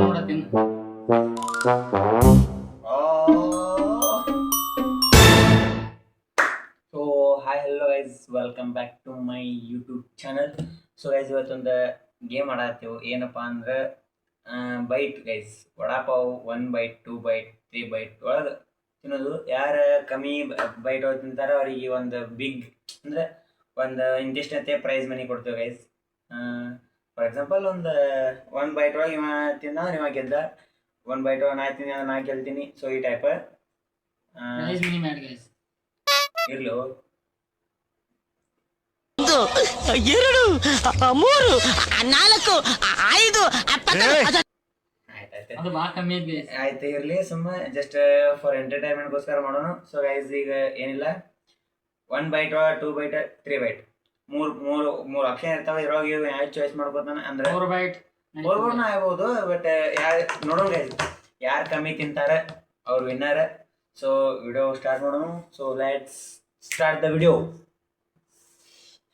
ನೋಡತ್ತೀನಿ. So hi hello guys, welcome back to my YouTube channel. So guys, ಇವತ್ತೊಂದು game ಆಡತ್ತೀವಿ. ಏನಪ್ಪ ಅಂದ್ರೆ bite guys. Vada pav 1 bite 2 bite 3 bite ಒಳಗೆ ತಿನ್ನೋದು. ಯಾರು ಕಮ್ಮಿ ಬೈಟ್ ಒಳಗೆ ತಿಂತಾರೋ ಅವರಿಗೆ ಒಂದು ಬಿಗ್ ಅಂದರೆ ಒಂದು ಇಂತಿಷ್ಟಂತೆ ಪ್ರೈಸ್ ಮನಿ ಕೊಡ್ತೇವೆ ಗೈಸ್. ಫಾರ್ ಎಕ್ಸಾಂಪಲ್ ಒಂದು ಬೈಟ್ ಒಳಗೆ ಇವ ತಿಂದ ಇವ ಗೆದ್ದ, 1 ಬೈಟ್ ಒಳಗೆ ನಾ ತಿಂದ ನಾ ಗೆಲ್ತೀನಿ. ಸೊ ಈ type prize money mad guys. ಇರ್ಲು 1 2 3 4 5 ಆಯ್ತಾಯ್ತು ಅದು ಭಾಳ ಕಮ್ಮಿ ಐತಿ ಗೈಸ್. ಆಯ್ತು, ಇರಲಿ. ಸುಮ್ಮನೆ ಜಸ್ಟ್ ಫಾರ್ ಎಂಟರ್ಟೈನ್ಮೆಂಟ್ಗೋಸ್ಕರ ಮಾಡೋಣ. ಸೊ ಗೈಸ್, ಈಗ ಏನಿಲ್ಲ, 1 ಬೈಟ್ 2 ಬೈಟ್ 3 ಬೈಟ್ ಮೂರು ಆಪ್ಷನ್ ಇರ್ತಾವೆ. ಇದ್ರೊಳಗೆ ಯಾವ ಚಾಯ್ಸ್ ಮಾಡ್ಕೋತಾನೆ ಅಂದ್ರೆ 4 ಬೈಟ್ 4 ಬೈಟ್ನ ಆಗ್ಬೋದು. ಬಟ್ ಯಾರು ನೋಡೋಣ ಗೈಸ್, ಯಾರು ಕಮ್ಮಿ ತಿಂತಾರೆ ಅವ್ರು ವಿನ್ನರ್. ಸೊ ವಿಡಿಯೋ ಸ್ಟಾರ್ಟ್ ಮಾಡೋಣ. So let's start the video.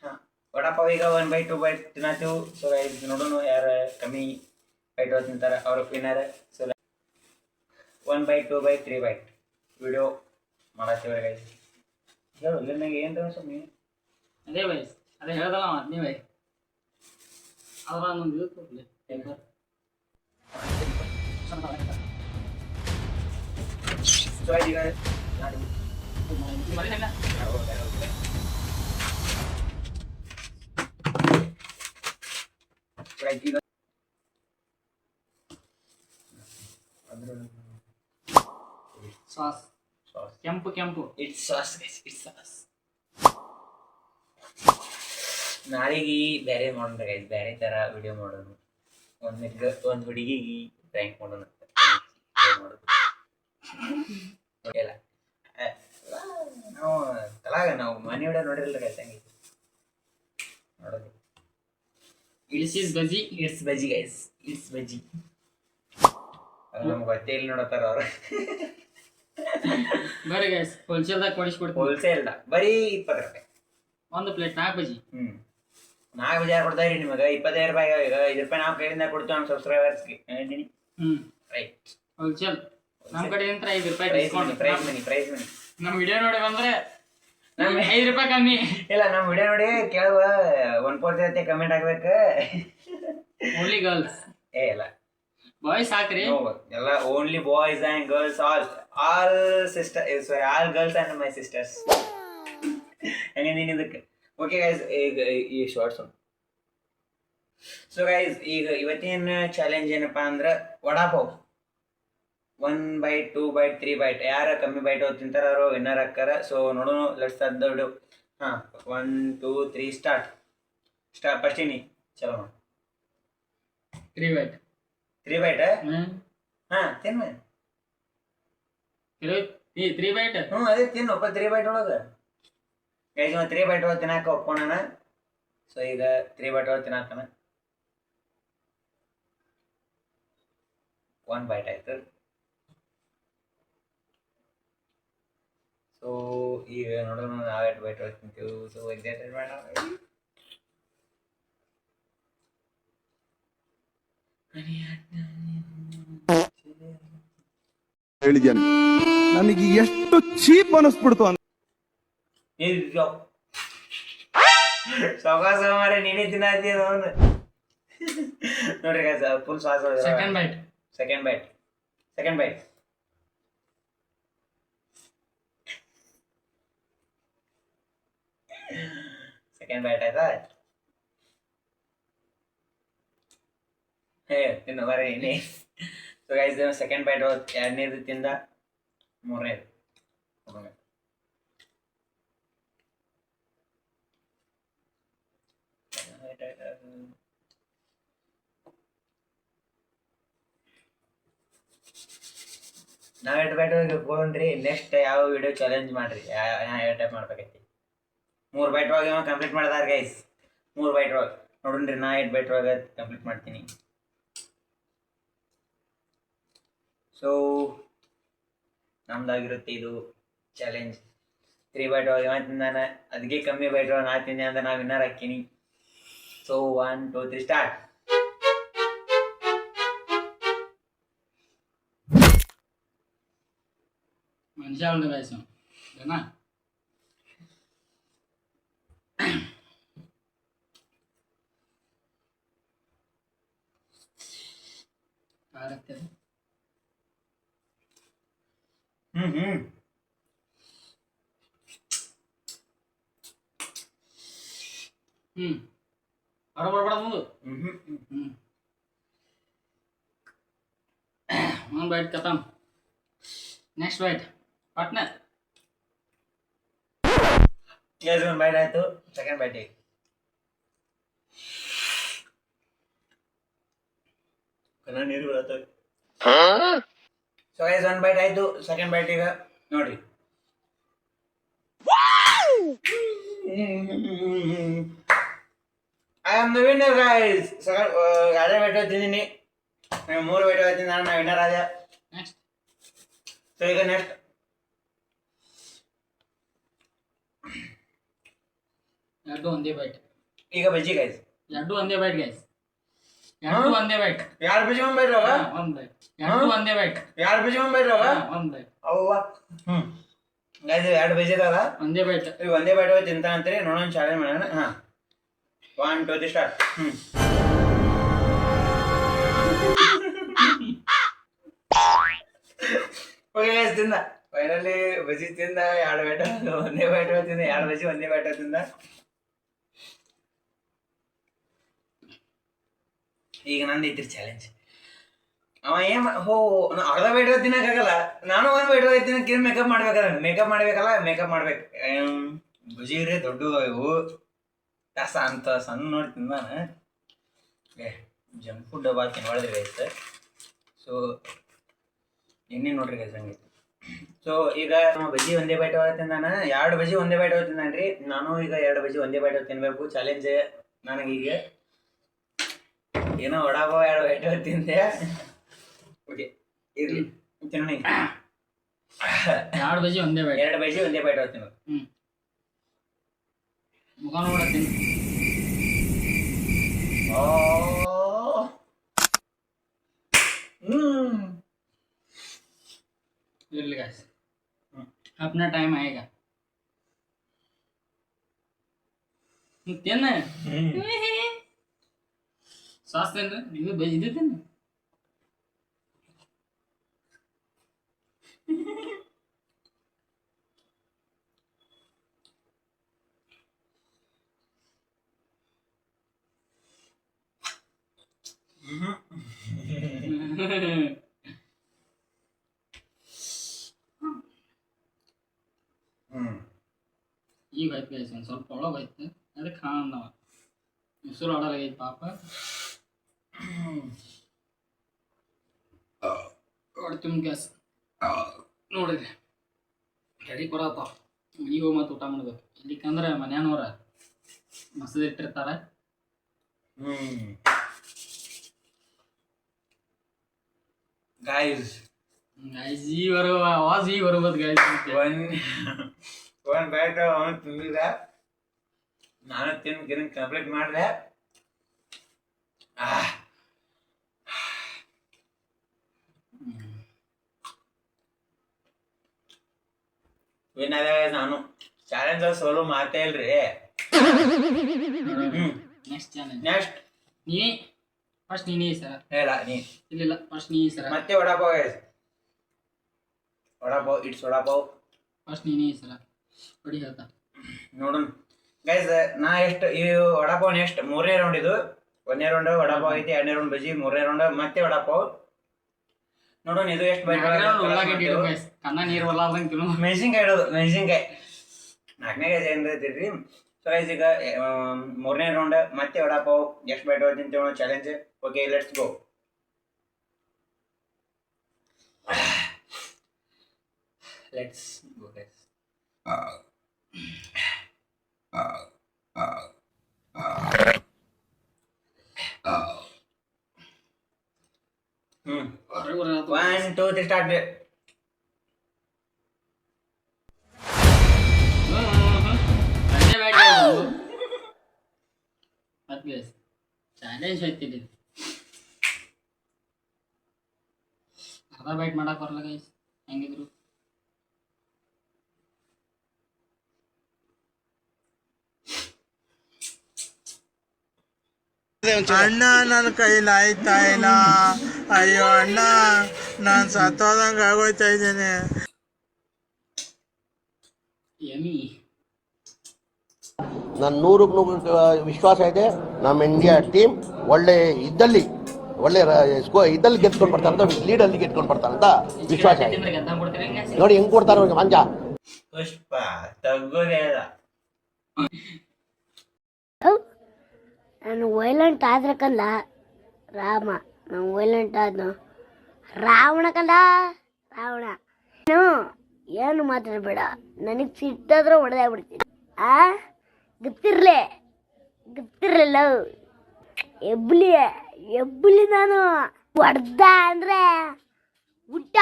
ಹಾಂ, ವಡಾಪಾವ್ ಈಗ 1 ಬೈಟ್ 2 ಬೈಟ್ ತಿನ್ನತ್ತೀವಿ. ಸೊ ಗೈಸ್ ನೋಡೋಣ ಯಾರು ಕಮ್ಮಿ ಬೈಟ್ ತಿಂತಾರೆ ಅವ್ರು winner. So 1 bite 2 bite 3 bite video ಮಾಡತ್ತೀವ್ರಿ ಗೈಸ್. ಹೇಳು ಇಲ್ಲಿನಾಗ ಏನು ಸುಮ್ಮನೆ ಅದೇ ಗೈಸ್, ಅದೇ ಹೇಳ್ದಲ್ಲ ನೀವೇ. ಅದ್ರ ಒಂದು ಇದು ಕೊಡ್ಲಿ ಪೇಪರ್. ಸೊ ಈಗ ಸಾಸ್ ಕೆಂಪು ಕೆಂಪು. It's sauce guys, it's sauce. ನಾಳೆಗೆ ಬೇರೆ ಮಾಡೋಣ ಗೈಸ್, ಬೇರೆ ಥರ ವಿಡಿಯೋ ಮಾಡೋಣ. ಒಂದು ಹುಡುಗಿಗೆ ಪ್ರ್ಯಾಂಕ್ ಮಾಡೋಣ ಮಾಡೋದು. ಇಲ್ಲ ನಾವು ಮನೆ ವಿಡಿಯೋ ನೋಡಿರಲ್ಲ ಗೈಸ್, ಹಂಗೆ ನೋಡೋದು. ಇಳಿಸಿಸ್ ಬಜ್ಜಿ. ಇಟ್ಸ್ ಬಜ್ಜಿ ಗೈಸ್, ಇಟ್ಸ್ ಬಜ್ಜಿ. ಅದು ನಮ್ಗೆ ಗೊತ್ತೇ ಇಲ್ಲ ನೋಡತ್ತಾರ ಅವ್ರು. ಬರ್ರಿ ಗೈಸ್, ಹೋಲ್ಸೇಲ್ದಾಗ ಕೊಡಿಸ್ಕೊಡ್ತೀನಿ. ಹೋಲ್ಸೇಲ್ದ ಬರೀ 20 ರೂಪಾಯಿ ಒಂದು ಪ್ಲೇಟ್ 4 ಬಜ್ಜಿ. 4 ಬಜೆ ಕೊಡ್ತಾವ್ರಿ ನಿಮಗೆ. 25 ರೂಪಾಯಿ. ಈಗ 5 ರೂಪಾಯಿ ನಾವು ಕೈಯಿಂದ ಕೊಡ್ತೀವಿ ನಮ್ಮ ಸಬ್ಸ್ಕ್ರೈಬರ್ಸ್ಗೆ. ರೈಟ್, ಹೋಲ್ಸೇಲ್ ನಮ್ಮ ಕಡೆಯಿಂದ 5 ರೂಪಾಯಿ ಪ್ರೈಸ್ ಡಿಸ್ಕೌಂಟ್. ಮನಿ ಪ್ರೈಸ್ ಮನಿ. ನಮ್ಮ ವಿಡಿಯೋ ನೋಡಿ ಬಂದ್ರೆ ನಮ್ಗೆ 5 ರೂಪಾಯಿ ಕಮ್ಮಿ. ಇಲ್ಲ, ನಮ್ಮ ವಿಡಿಯೋ ನೋಡಿ ಕೇಳುವ 1 ಜೊತೆ ಕಮೆಂಟ್ ಆಗ್ಬೇಕು. Only girls. ಇಲ್ಲ ಬಾಯ್ಸ್ ಹಾಕ್ರಿ. ಎಲ್ಲ only boys and girls, all sister, sorry, all girls and my sisters. ಹಂಗೆ ನೀನು ಇದಕ್ಕೆ ಓಕೆ ಗೈಸ್. ಈಗ ಈ ಶಾರ್ಟ್ಸ್. ಸೊ ಗೈಸ್, ಈಗ ಇವತ್ತಿನ ಚಾಲೆಂಜ್ ಏನಪ್ಪಾ ಅಂದ್ರೆ ವಡಾಪಾವ್ 1 ಬೈಟ್ 2 ಬೈಟ್ 3 ಬೈಟ್ ಯಾರು ಕಮ್ಮಿ ಬೈಟ್ ತಿಂತಾರ ಅವರು ವಿನ್ನರ್ ಹಾಕ್ಕಾರ. ಸೊ ನೋಡೋಣ, ಲೆಟ್ಸ್ ಸ್ಟಾರ್ಟ್ ದ ವಿಡಿಯೋ. ಹಾಂ, 1 2 3 ಸ್ಟಾರ್ಟ್. ಫಸ್ಟ್ ನೀ ಚಲೋ ಮಾಡಿ. 3 ಬೈಟ್ 3 ಬೈಟ್. ಹಾಂ, ತಿನ್ನ. 3 ಬೈಟ್. ಅದೇ ತಿನ್ನಪ್ಪ 3 ಬೈಟ್ ಒಳಗೆ. ಗೈಸ್, 3 ಬೈಟ್ ಒಳಗೆ ತಿನ್ನಾಕ ಒಪ್ಕೊಂಡಾನ. ಸೊ ಈಗ 3 ಬೈಟ್ ಒಳಗೆ ತಿನ್ನಾಕನ. 1 ಬೈಟ್ ಆಯ್ತು. ಸೊ ಈಗ ನೋಡೋಣ ನಾವು 8 ಬೈಟ್ ಒಳಗೆ ತಿಂತೀವಿ. ಸೊ ಎಕ್ಸೈಟೆಡ್ ಬೇಡ. ಹೇಳಿದ್ದೇನೆ, ನನಗೆ ಎಷ್ಟು ಚೀಪ್ ಅನಿಸ್ಬಿಡ್ತು ಅಂತ. ಸಾವಕಾಶ ಮಾರೆ, ನೀನೇ ತಿನ್ನತ್ತೀಯ ಅವನು. ನೋಡ್ರಿ ಗೈಸ್, ಫುಲ್ ಶ್ವಾಸ. Second bite. Second bite. Second bite. Second bite ಆಯ್ತಾ? ಹೇ ತಿನ್ನು ಬರೀ ಇನ್ನೇ. ಸೊ ಗೈಸ್, ಸೆಕೆಂಡ್ ಬೈಟ್ ಎರಡನೇದು ತಿಂದ, ಮೂರನೇದು ನಾವು 8 ಬೈಟ್ ಹೋಗ್ರಿ. ನೆಕ್ಸ್ಟ್ ಯಾವ ವಿಡಿಯೋ ಚಾಲೆಂಜ್ ಮಾಡ್ರಿ, ಯಾವ ಟೈಪ್ ಮಾಡ್ಬೇಕೈತಿ. 3 ಬೈಟ್ ಒಳಗೆ ಕಂಪ್ಲೀಟ್ ಮಾಡಿದಾರ ಗೈಸ್. 3 ಬೈಟ್ ಒಳಗೆ ನೋಡ್ರಿ, ನಾ 8 ಬೈಟ್ ಒಳಗೆ ಕಂಪ್ಲೀಟ್ ಮಾಡ್ತೀನಿ. ಸೊ ನಮ್ದಾಗಿರುತ್ತೆ ಇದು ಚಾಲೆಂಜ್. 3 ಬೈಟ್ ಒಳಗೆ ತಿಂದಾನ, ಅದಕ್ಕೆ ಕಮ್ಮಿ ಬೈಟ್ ಒಳಗೆ ನಾ ತಿಂದೆ ಅಂತ ನಾ ವಿನ್ನರ್ ಹಾಕೀನಿ. So 1 2 3 start. ನಿಜ ಗೈಸ್ ಏನಾ ಆಗುತ್ತೆ ಹೊರ ಬರ್ಬೇಡ ಮುಂದು ಒಂದು ಬೈಟ್ ಖತಮ್ ನೆಕ್ಸ್ಟ್ ಬೈಟ್ ಪಾರ್ಟ್ನರ್ ಒಂದು ಬೈಟ್ ಆಯ್ತು ಸೆಕೆಂಡ್ ಬೈಟಿಗೆ ಕಣ್ಣ ನೀರು ಬರತ್ತವೆ ಸೊ ಗೈಸ್ ಒಂದು ಬೈಟ್ ಆಯ್ತು ಸೆಕೆಂಡ್ ಬೈಟ್ ಈಗ ನೋಡ್ರಿ I am the winner guys ಎರಡೇ ಬೈಟ್ ಹೋಗ್ತಿದ್ದೀನಿ 3 ಬೈಟ್ ಹೋಗ್ತೀನಿ ನಾನು ವಿನ್ನರ್ ಆದ ನೆಕ್ಸ್ಟ್ ಸೊ ಈಗ ನೆಕ್ಸ್ಟ್ ಎರಡು ಒಂದೇ ಬೈಟ್ ಈಗ ಬಜ್ಜಿ ಗೈಸ್ ಎರಡು ಒಂದೇ ಬೈಟ್ ಗೈಸ್ ಎರಡು ಒಂದೇ ಬೈಟ್ ಯಾರು ಬಜ್ಜಿ ಒಂದು ಬೈಟ್ ಹೋಗ ಒಂದು ಬೈಟ್ ಎರಡು ಒಂದೇ ಬೈಟ್ ಯಾರು ಬಜ್ಜಿ ಒಂದು ಬೈಟ್ ಹೋಗ ಒಂದು ಬೈಟ್ ಅವ್ವ ಗೈಸ್ ಎರಡು ಬಜ್ಜಿ ಅದಾವ ಒಂದೇ ಬೈಟ್ ಈಗ ಒಂದೇ ಬೈಟ್ ಹೋಗಿ ತಿಂತ ಅಂತೀರಿ ನೋಡೋಣ ಚಾಲೆಂಜ್ ಮಾಡೋಣ ಹಾಂ 1 2 3 ಸ್ಟಾರ್ಟ್ ಓಕೆ ಗೈಸ್ ತಿಂದ ಫೈನಲಿ ಬಜ್ಜಿ ತಿಂದ ಎರಡು ಬೈಟ್ ಒಂದೇ ಬೈಟ್ ತಿಂದ ಎರಡು ಬಜ್ಜಿ ಒಂದೇ ಬೈಟ್ ತಿಂದ ಈಗ ನಂದು ಐತ್ರಿ ಚಾಲೆಂಜ್ ಅವ ಏನ್ ಅರ್ಧ ಬೈಟ್ ತಿನ್ನಕ್ಕಾಗಲ್ಲ ನಾನು ಒಂದು ಬೈಟ್ ತಿನ್ನಕ್ಕೆ ಮೇಕಪ್ ಮಾಡ್ಬೇಕಲ್ಲ ಮೇಕಪ್ ಮಾಡ್ಬೇಕು ಬಜ್ಜಿ ರೀ ದೊಡ್ಡ ಇವು ಕಸ ಅಂತ ಸಣ್ಣ ನೋಡಿ ತಿಂದಾನ ಜಂಕ್ ಫುಡ್ ಭಾಳ ತಿನ್ಬಾರ್ದ್ರಿ ಗೈಸ್ ಸೊ ಎಣ್ಣೆ ನೋಡ್ರಿ ಗೈಸ್ ಹಂಗೆ ಸೊ ಈಗ ಬಜ್ಜಿ ಒಂದೇ ಬೈಟ್ ತಿಂದಾನ ಎರಡು ಬಜ್ಜಿ ಒಂದೇ ಬೈಟ್ ತಿಂದಾನ್ರಿ ನಾನು ಈಗ ಎರಡು ಬಜ್ಜಿ ಒಂದೇ ಬೈಟ್ ತಿನ್ಬೇಕು ಚಾಲೆಂಜ್ ನನಗೀಗ ಏನೋ ವಡಾಪಾವ್ ಎರಡು ಬೈಟ್ ತಿಂದೆ ಓಕೆ ಇರ್ಲಿ ತಿನ್ನೋಣ ಎರಡು ಬಜ್ಜಿ ಒಂದೇ ಬೈಟ್ ಎರಡು ಬಜ್ಜಿ ಒಂದೇ ಬೈಟ್ ತಿನ್ಬೇಕು ಮುಖ ನೋಡತ್ತೀನಿ इरली गाइस अपना टाइम आएगा तेना सास तेन ಇದು ಬೈದಿದೆ ತೆನ ಈಗ ಆಯ್ತು ಗೈಸ್ ಒಂದು ಸ್ವಲ್ಪ ಒಳಗೋಯ್ತು ಅದಕ್ಕೆ ನಾವು ಹೆಸರು ಆಡಲಾಗೈತೆ ಪಾಪ ಹೊಡ್ತೀನಿ ಗ್ಯಾಸ್ ನೋಡಿರಿ ಎಡಿ ಕೊಡತ್ತಾವ ಮನೆಗೆ ಹೋಗಿ ಮತ್ತೆ ಊಟ ಮಾಡ್ಬೇಕು ಇಲ್ಲಿಕಂದ್ರೆ ಮನ್ಯಾನವ್ರ ಮಸದ ಇಟ್ಟಿರ್ತಾರೆ गाइस गाइस ಈ ಬರುವ ಆವಾಜ್ ಈ ಬರಬಹುದು गाइस ಒನ್ ಬೈಟ್ ಅವನು ತಿಂದಿದ ನಾನು ತಿನ್ ಕಂಪ್ಲೀಟ್ ಮಾಡಿದೆ ವಿನ್ ಆದ ನಾನು ಚಾಲೆಂಜ್ ಸೋಲು ಮಾಡ್ತಾ ಇಲ್ರಿ ನೆಕ್ಸ್ಟ್ ಚಾಲೆಂಜ್ ನೆಕ್ಸ್ಟ್ ನೀ ಫಸ್ಟ್ ನೀನೇ ಸರ್ ಹೇಳ ನೀ ಇಲ್ಲ ಫಸ್ಟ್ ನೀ ಸರ್ ಮತ್ತೆ vada pav guys vada pav it's vada pav first ನೀನೇ ಸರ್ ಹೊಡಿ ಹೇಳ್ತಾ ನೋಡೋಣ ಗೈಸ್ ನಾ ಎಷ್ಟು ಈ ವಡಾಪಾವ್ ನೆಕ್ಸ್ಟ್ 3ನೇ ರೌಂಡ್ ಇದು 1ನೇ ರೌಂಡ್ ವಡಾಪಾವ್ ಐತಿ 2ನೇ ರೌಂಡ್ ಬಜ್ಜಿ 3ನೇ ರೌಂಡ್ ಮತ್ತೆ ವಡಾಪಾವ್ ನೋಡೋಣ ಇದು ಎಷ್ಟು ಬೈಟ್ ಗೈಸ್ ಕಣ್ಣ ನೀರು ಬರಲಾರ್ದಂಗೆ ತಿನ್ನು ಮೆಣಸಿನ್ಕಾಯಿ ಇಡೋದು ಮೆಣಸಿನ್ಕಾಯಿ 4ನೇ ಗೈಸ್ ಏನು ಐತಿರಿ ಸೊ ಗೈಸ್ ಈಗ 3ನೇ ರೌಂಡ್ ಮತ್ತೆ ವಡಾಪಾವ್ ಎಷ್ಟು ಬೈಟ್ ಹೋಗ್ತೀನಿ ತಿನ್ನೋ challenge okay let's go let's go guys One, two, three, start. Challenge ಐತಿಲ್ಲ ಅರ್ಧ ಬೈಟ್ ಮಾಡಕ್ ಬರಲ್ಲ ಗೈಸ್ ಹೆಂಗಿದ್ರು ಅಣ್ಣ ನನ್ನ ಕೈಲಿ ಆಯ್ತಾ ಇಲ್ಲ. ಅಯ್ಯೋ ಅಣ್ಣ, ನಾನು ಸತ್ತೋದಂಗೆ ಆಗೋಯ್ತಾ ಇದ್ದೇನೆ. ಯಮಿ ನನ್ನ 100% ವಿಶ್ವಾಸ ಇದೆ. ನಮ್ಮ ಇಂಡಿಯಾ ಟೀಮ್ ಒಳ್ಳೆ ಇದ್ದಲ್ಲಿ ಗೆದ್ಕೊಂಡು ಬರ್ತಾರಂತ, ಲೀಡಲ್ಲಿ ಗೆದ್ಕೊಂಡು ಬರ್ತಾರಂತ ವಿಶ್ವಾಸ ಇದೆ. ತಿಂದ್ರೆ ಗೆದ್ದಂಗ್ ಕೊಡ್ತೀರಿ ಹೆಂಗೆ? ನೋಡಿ ಹೆಂಗ್ ಕೊಡ್ತಾರೆ ಅವ್ರಿಗೆ ಮಂಜ. ಪುಷ್ಪ ತಗೋದೇ ಇಲ್ಲ. ನಾನು ವೈಲೆಂಟ್ ಆದ್ರೆ ಕಂದ ರಾಮ, ನಾನು ವೈಲೆಂಟ್ ಆದ್ನು ರಾವಣ ಕಂದ ರಾವಣ. ಏನು ಮಾತಾಡಬೇಡ, ನನಗೆ ಸಿಟ್ಟಾದ್ರೆ ಹೊಡೆದಾಗ್ಬಿಡ್ತೀನಿ. ಗೊತ್ತಿರ್ಲಿಲ್ಲ ಎಬ್ಬಲಿ ನಾನು ಹೊಡ್ದ ಅಂದ್ರೆ ಊಟ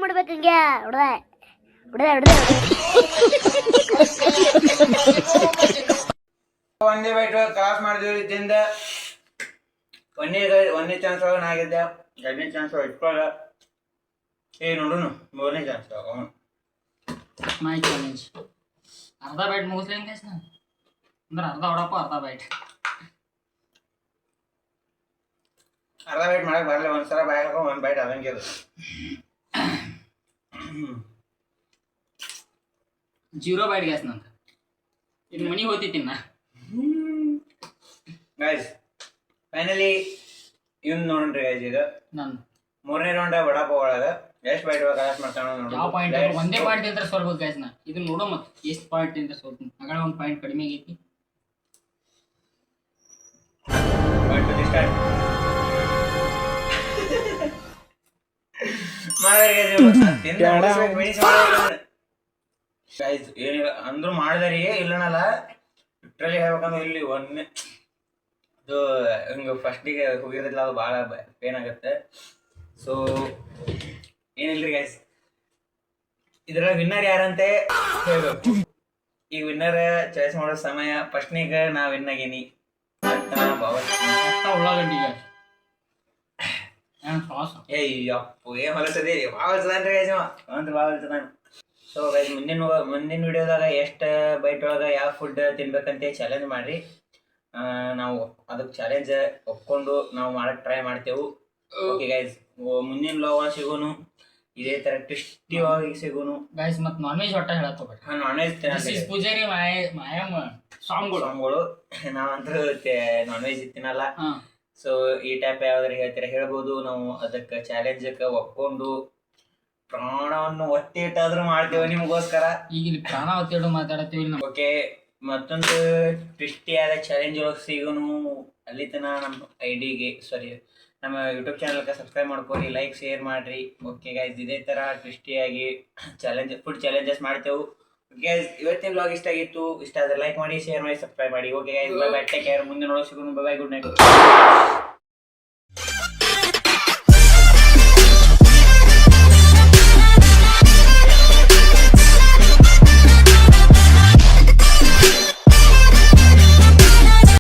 ಮಾಡ್ಬೇಕಂಗೆ ಹೊಡೆದೆ. ಒಂದೇ ಬೈಟ್ ಕ್ರಾಸ್ ಮಾಡಿದ್ವಿ ತಿಂದ. ಒಂದೇ ಚಾನ್ಸ್ ಒಳಗೆ ನಾಗಿದ್ದೆ, 2ನೇ ಚಾನ್ಸ್ ಇಟ್ಕೊಳ್ಳ. ನೋಡುನು 3ನೇ ಚಾನ್ಸ್ ಮೈ ಚಾಲೆಂಜ್. ಅರ್ಧ ಬೈಟ್ ಮುಗಿಸ್ಲಿ ಹೆಂಗೆ ನಾನು ಅಂದ್ರೆ ಅರ್ಧ ಹೊಡಪ್ಪ ಅರ್ಧ ಬೈಟ್. ಅರ್ಧ ಬೈಟ್ ಮಾಡಕ್ ಬರಲ್ಲ. ಒಂದ್ಸಲ ಬಾಯ್ ಹಾಕೋ 1 ಬೈಟ್ ಅದಂಗೆ ಅದು. 0 ಬೈಟ್ ಗ್ಯಾಸ್ ನಂತ ಇದು ಮನಿ ಹೋಗ್ತಿತ್ತೀನಿ ನಾ. ಗೈಸ್ ಫೈನಲಿ ಇವ್ನು ನೋಡ್ರಿ ಗೈಸ್, ಇದು ನಾನು 3ನೇ ರೌಂಡ್ ವಡಾಪಾವ್ ಒಳಗೆ ಎಷ್ಟು ಬೈಟ್ ಕ್ರಾಸ್ ಮಾಡ್ತಾನೋ ಯಾವ ಪಾಯಿಂಟ್ ನೋಡಿ. ಒಂದೇ ಪಾಯಿಂಟ್ ಅಂತ ಸೋಲ್ಬೇಕು ಗೈಸ್. ನಾ ಇದನ್ನ ನೋಡೋ ಮತ್ತೆ ಎಷ್ಟು ಪಾಯಿಂಟ್ ಅಂತ ಸೋಲ್ತೀನಿ. ಆಗಳ 1 ಪಾಯಿಂಟ್ ಕಡಿಮೆ ಆಗೈತಿ. ಏನಿಲ್ಲ ಅಂದ್ರು ಮಾಡಿದಾರಿ ಇಲ್ಲನಲ್ಲ. ಲಿಟ್ರಲಿ ಹೇಳ್ಬೇಕಂದ್ರೆ ಇಲ್ಲಿ ಒಂದೇ ಅದು ಹಿಂಗೆ ಫಸ್ಟಿಗೆ ಹೋಗಿರೋದಿಲ್ಲ, ಅದು ಭಾಳ ಪೇನ್ ಆಗುತ್ತೆ. ಸೊ ಏನಿಲ್ರಿ ಗೈಸ್, ಇದ್ರಾಗ ವಿನ್ನರ್ ಯಾರಂತೆ ಹೇಳ್ಬೇಕು. ಈಗ ವಿನ್ನರ್ ಚಾಯ್ಸ್ ಮಾಡೋ ಸಮಯ. ಫಸ್ಟ್ನಿಗೆ ನಾ ವಿನ್ ಆಗೀನಿ. ಉಳ್ಳಾಗಡ್ಡಿಗೆ ಅಪ್ಪು ಏನ್ ಹೊಲಸದಿ ಭಾಳ ಹೊಲಸದನ್ರಿ ಗೈಸ್, ಅಂದ್ರೆ ಭಾಳ ಹೊಲಸದಾನ. ಸೊ ಗೈಸ್ ಮುಂದಿನ ವಿಡಿಯೋದಾಗ ಎಷ್ಟು ಬೈಟ್ ಒಳಗೆ ಯಾವ ಫುಡ್ ತಿನ್ಬೇಕಂತ ಚಾಲೆಂಜ್ ಮಾಡ್ರಿ. ನಾವು ಅದಕ್ಕೆ ಚಾಲೆಂಜ್ ಒಪ್ಕೊಂಡು ನಾವು ಮಾಡಕ್ ಟ್ರೈ ಮಾಡ್ತೇವೆ. ಓಕೆ ಗೈಸ್, ಮುಂದಿನ ವ್ಲಾಗ್ ಸಿಗೋನು ಇದೇ ತರ ಟೇಸ್ಟಿ ಆಗಿ ಸಿಗೋನು ಗೈಸ್. ಮತ್ತೆ ನಾನ್ ವೆಜ್ ಒಟ್ಟ ಹೇಳತ್ತೋಬೇಡ. ನಾನ್ ವೆಜ್ ಪೂಜಾರಿ ಮಾಯಮ್ಮ ಸಾಂಗ್ಗಳು ನಾವಂತೂ ನಾನ್ ವೆಜ್ ತಿನ್ನಲ್ಲ. ಸೊ ಈ ಟೈಪ್ ಯಾವ್ದಾರು ಹೇಳ್ಬೋದು. ನಾವು ಅದಕ್ಕೆ ಚಾಲೆಂಜಕ್ಕೆ ಒಪ್ಕೊಂಡು ಪ್ರಾಣವನ್ನು ಒತ್ತಿ ಇಟ್ಟಾದ್ರೂ ಮಾಡ್ತೇವೆ ನಿಮಗೋಸ್ಕರ. ಈಗ ಇಲ್ಲಿ ಪ್ರಾಣ ಒತ್ತಿಡು ಮಾತಾಡತ್ತೀವಿ. ಓಕೆ, ಮತ್ತೊಂದು ಟ್ವಿಸ್ಟಿಯಾದ ಚಾಲೆಂಜ್ ಒಳಗೆ ಸಿಗೋನು. ಅಲ್ಲಿ ತನ ನಮ್ಮ ನಮ್ಮ ಯೂಟ್ಯೂಬ್ ಚಾನಲ್ಗೆ ಸಬ್ಸ್ಕ್ರೈಬ್ ಮಾಡ್ಕೊರಿ, ಲೈಕ್ ಶೇರ್ ಮಾಡ್ರಿ. ಓಕೆ ಗೈಸ್, ಇದೇ ಥರ ಟ್ವಿಸ್ಟಿಯಾಗಿ ಫುಡ್ ಚಾಲೆಂಜಸ್ ಮಾಡ್ತೇವೆ. ಗೈಸ್, ಇವತ್ತಿನ ವ್ಲಾಗ್ ಇಷ್ಟ ಆಗಿತ್ತು. ಇಷ್ಟ ಆದರೆ ಲೈಕ್ ಮಾಡಿ, ಶೇರ್ ಮಾಡಿ, ಸಬ್ಸ್ಕ್ರೈಬ್ ಮಾಡಿ. Okay guys, bye bye, take care. ಮುಂದೆ ನೋಡೋ ಸಿಗೋನು. Bye bye, good night.